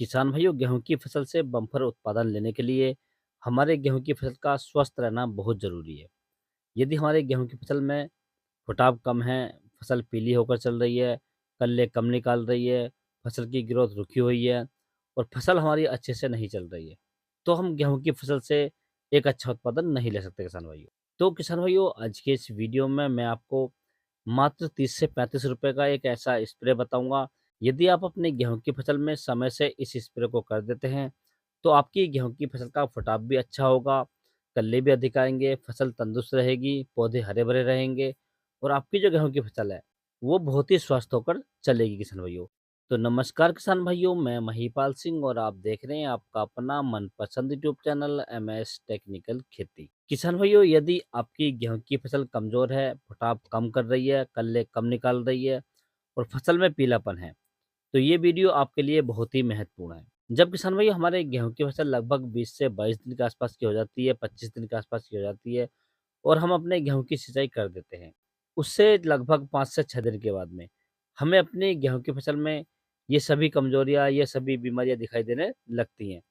किसान भाइयों, गेहूं की फसल से बम्पर उत्पादन लेने के लिए हमारे गेहूं की फसल का स्वस्थ रहना बहुत ज़रूरी है। यदि हमारे गेहूं की फसल में फुटाव कम है, फसल पीली होकर चल रही है, कल्ले कम निकाल रही है, फसल की ग्रोथ रुकी हुई है और फसल हमारी अच्छे से नहीं चल रही है, तो हम गेहूं की फसल से एक अच्छा उत्पादन नहीं ले सकते किसान भाइयों। तो किसान भाइयों, आज के इस वीडियो में मैं आपको मात्र 30 से 35 रुपए का एक ऐसा स्प्रे बताऊंगा। यदि आप अपने गेहूं की फसल में समय से इस स्प्रे को कर देते हैं, तो आपकी गेहूं की फसल का फुटाव भी अच्छा होगा, कल्ले भी अधिक आएँगे, फसल तंदुरुस्त रहेगी, पौधे हरे-भरे रहेंगे और आपकी जो गेहूँ की फसल है, वो बहुत ही स्वस्थ होकर चलेगी किसान भाइयों। तो नमस्कार किसान भाइयों, मैं महीपाल सिंह और आप देख रहे हैं आपका अपना मनपसंद यूट्यूब चैनल एमएस टेक्निकल खेती। किसान भाइयों, यदि आपकी गेहूँ की फसल कमज़ोर है, फुटाव कम कर रही है, कल्ले कम निकाल रही है और फसल में पीलापन है, तो ये वीडियो आपके लिए बहुत ही महत्वपूर्ण है। जब किसान भाई हमारे गेहूँ की फसल लगभग 20 से 22 दिन के आसपास की हो जाती है, 25 दिन के आसपास की हो जाती है और हम अपने गेहूँ की सिंचाई कर देते हैं। उससे लगभग 5 से 6 दिन के बाद में हमें अपनी गेहूँ की फसल में ये सभी कमज़ोरियाँ, ये सभी बीमारियाँ दिखाई देने लगती हैं।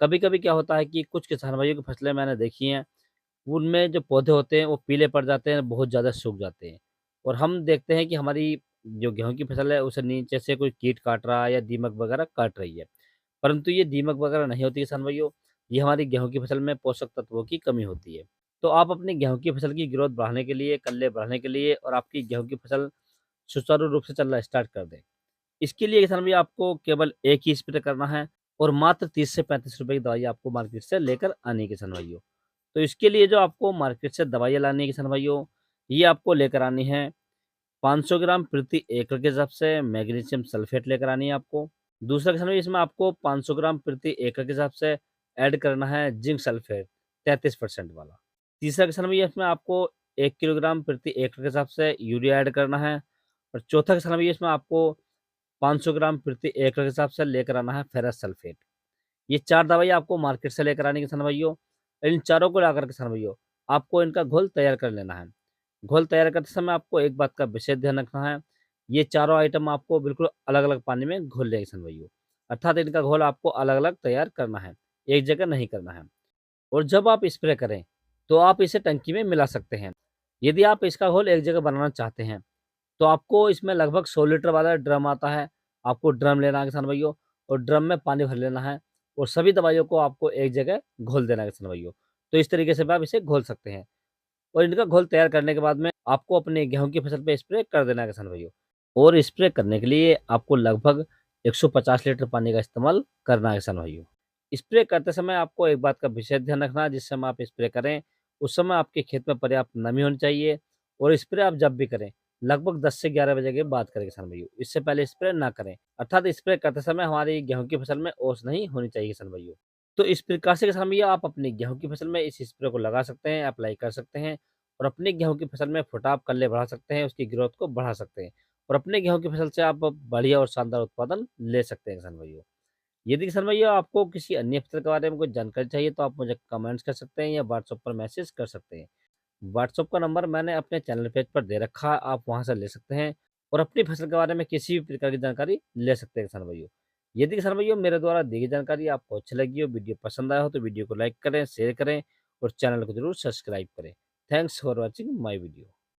कभी-कभी क्या होता है कि कुछ किसान भाइयों की फसलें मैंने देखी हैं, उनमें जो पौधे होते हैं वो पीले पड़ जाते हैं, बहुत ज़्यादा सूख जाते हैं और हम देखते हैं कि हमारी जो गेहूँ की फसल है उसे नीचे से कोई कीट काट रहा है या दीमक वगैरह काट रही है। परंतु ये दीमक वगैरह नहीं होती किसान भाइयों, ये हमारी गेहूँ की फसल में पोषक तत्वों की कमी होती है। तो आप अपनी गेहूँ की फसल की ग्रोथ बढ़ाने के लिए, कल्ले बढ़ाने के लिए और आपकी गेहूँ की फसल सुचारू रूप से चलना स्टार्ट कर दें। इसके लिए किसान भैया आपको केवल एक ही स्प्रे करना है और मात्र 30 से 35 रुपए की दवाई आपको मार्केट से लेकर आनी है किसान भाइयों। तो इसके लिए जो आपको मार्केट से दवाइयाँ लानी है किसान भाइयों, ये आपको लेकर आनी है 500 ग्राम प्रति एकड़ के हिसाब से मैग्नीशियम सल्फेट लेकर आनी है आपको। दूसरा किसान भाई, इसमें आपको 500 ग्राम प्रति एकड़ के हिसाब से ऐड करना है जिंक सल्फेट 33% वाला। तीसरा किसान भाई, इसमें आपको 1 किलोग्राम प्रति एकड़ के हिसाब से यूरिया ऐड करना है और चौथा किसान भाई, इसमें आपको 500 ग्राम प्रति एकड़ के हिसाब से लेकर आना है फेरस सल्फेट। ये 4 दवाई आपको मार्केट से लेकर आनी है किसान भाइयों। इन चारों को लाकर किसान भाइयों, आपको इनका घोल तैयार कर लेना है। घोल तैयार करते समय आपको एक बात का विशेष ध्यान रखना है, ये चारों आइटम आपको बिल्कुल अलग-अलग पानी में घोलने हैं किसान भाइयों। अर्थात इनका घोल आपको अलग-अलग तैयार करना है, एक जगह नहीं करना है। और जब आप स्प्रे करें, तो आप इसे टंकी में मिला सकते हैं। यदि आप इसका घोल एक जगह बनाना चाहते हैं, तो आपको इसमें लगभग 100 लीटर वाला ड्रम आता है, आपको ड्रम लेना है किसान भाइयों और ड्रम में पानी भर लेना है और सभी दवाइयों को आपको एक जगह घोल देना है किसान भाइयों। तो इस तरीके से भी आप इसे घोल सकते हैं और इनका घोल तैयार करने के बाद में आपको अपने गेहूँ की फसल पे स्प्रे कर देना है किसान भाइयों और स्प्रे करने के लिए आपको लगभग 150 लीटर पानी का इस्तेमाल करना है किसान भाइयों। स्प्रे करते समय आपको एक बात का विशेष ध्यान रखना है, जिस समय आप स्प्रे करें, उस समय आपके खेत में पर्याप्त नमी होनी चाहिए और स्प्रे आप जब भी करें, लगभग 10 से 11 बजे के बाद करें किसान भाइयों। इससे पहले स्प्रे ना करें। अर्थात स्प्रे करते समय हमारी गेहूँ की फसल में ओस नहीं होनी चाहिए किसान भाइयों। तो इस प्रकार से किसान भैया आप अपनी गेहूँ की फसल में इस स्प्रे को लगा सकते हैं, अप्लाई कर सकते हैं और अपनी गेहूँ की फसल में फुटाव, कल्ले बढ़ा सकते हैं, उसकी ग्रोथ को बढ़ा सकते हैं और अपने गेहूँ की फसल से आप बढ़िया और शानदार उत्पादन ले सकते हैं किसान भाइयों। यदि किसान भैया आपको किसी अन्य फसल के बारे में कोई जानकारी चाहिए, तो आप मुझे कमेंट्स कर सकते हैं या व्हाट्सएप पर मैसेज कर सकते हैं। व्हाट्सएप का नंबर मैंने अपने चैनल पेज पर दे रखा है, आप वहाँ से ले सकते हैं और अपनी फसल के बारे में किसी भी प्रकार की जानकारी ले सकते हैं किसान भाइयों। यदि किसान भाइयों मेरे द्वारा दी गई जानकारी आपको अच्छी लगी हो, वीडियो पसंद आया हो, तो वीडियो को लाइक करें, शेयर करें और चैनल को जरूर सब्सक्राइब करें। Thanks for watching my video.